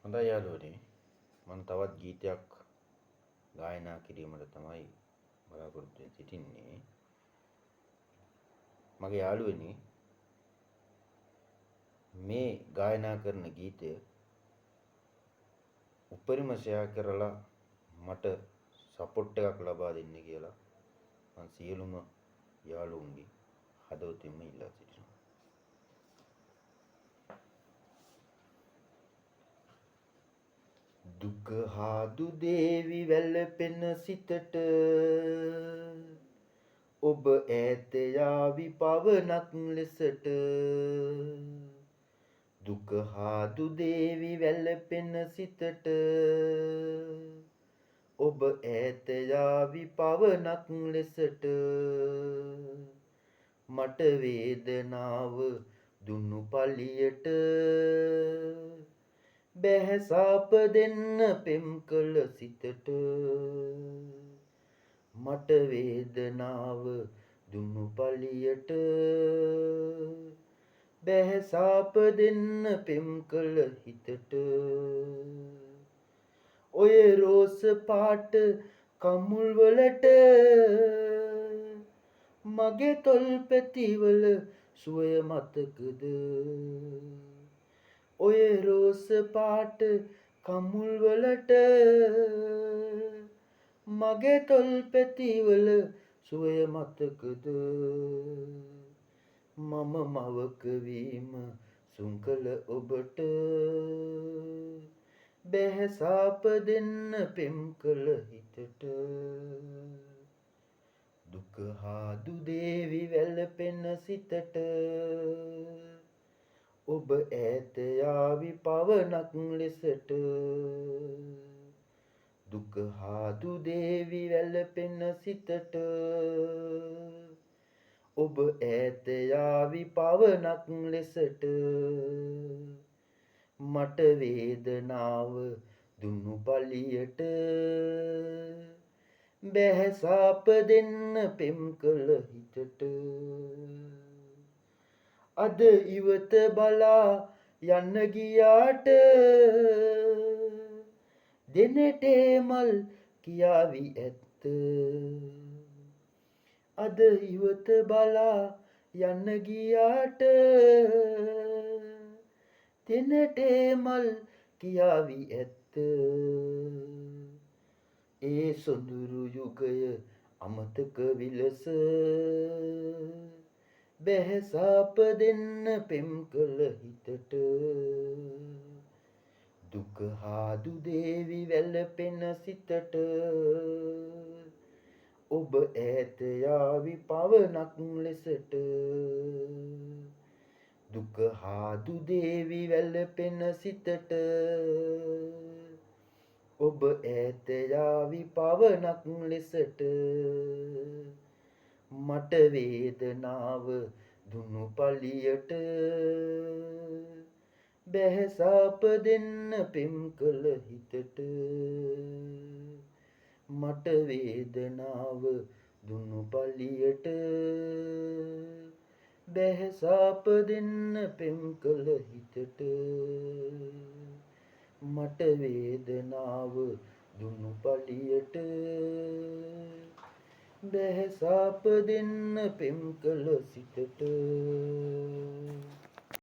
හොඳයි යාළුවනේ මම තවත් ගීතයක් ගායනා කිරීමට තමයි බලාපොරොත්තු වෙමින් සිටින්නේ. මගේ යාළුවනේ මේ ගායනා කරන ගීතය උපරිම ෂෙයා කරලා මට සපෝට් එකක් ලබා දෙන්න කියලා මම සියලුම යාළුවන්ගේ හදවතින්ම ඉල්ලා සිටිනවා. දුක හාදු දේවි වැළපෙන සිතට ඔබ ඈත යාවි පවනක් ලෙසට. දුක හාදු දේවි වැළපෙන සිතට ඔබ ඈත යාවි පවනක් ලෙසට. මට වේදනාව දුන්නු පලියට බැහැසාප දෙන්න පෙම් කළ සිතට. මට වේදනාව දුන්නු පලියට බැහැසාප දෙන්න පෙම් කළ හිතට. ඔය රෝස පාට කමුල් වලට මගේ තොල් පැතිවල සුවය මතකද. ඔය රෝස පාට කමුල් වලට මගේ තොල් පැතිවල සුවය මතකද. මම මවක වීම සුන් කළ ඔබට බැහැසාප දෙන්න පෙම් කළ හිතට. දුක හාදු දේවි වැළපෙන සිතට ඔබ ඈත යාවි පවනක් ලෙසට. දුක හාදු දේවි වැළපෙන සිතට ඔබ ඈත යාවි පවනක් ලෙසට. මට වේදනාව දුන්නු පලියට බැහැසාප දෙන්න පෙම් කළ හිතට. අද ඉවත බලා යන්න ගියාට දෙනටේ මල් කියාවි ඇත්ත. අද ඉවත බලා යන්න ගියාට දෙනටේ මල් කියාවි ඇත්ත. ඒ සොඳුරු යුගය අමතක විලස බැහැසාප දෙන්න පෙම් කළ හිතට. දුක හාදු දේවි වැළපෙන සිතට ඔබ ඈත යාවි පවනක් ලෙසට. දුක හාදු දේවි වැළපෙන සිතට ඔබ ඈත යාවි පවනක් ලෙසට. මට වේදනාව දුන්නු පලියට බැහැසාප දෙන්න පෙම් කළ හිතට. මට වේදනාව දුන්නු පලියට බැහැසාප දෙන්න පෙම් කළ හිතට. මට වේදනාව දුන්නු පලියට බැහැසාප දෙන්න පෙම් කළ සිතට.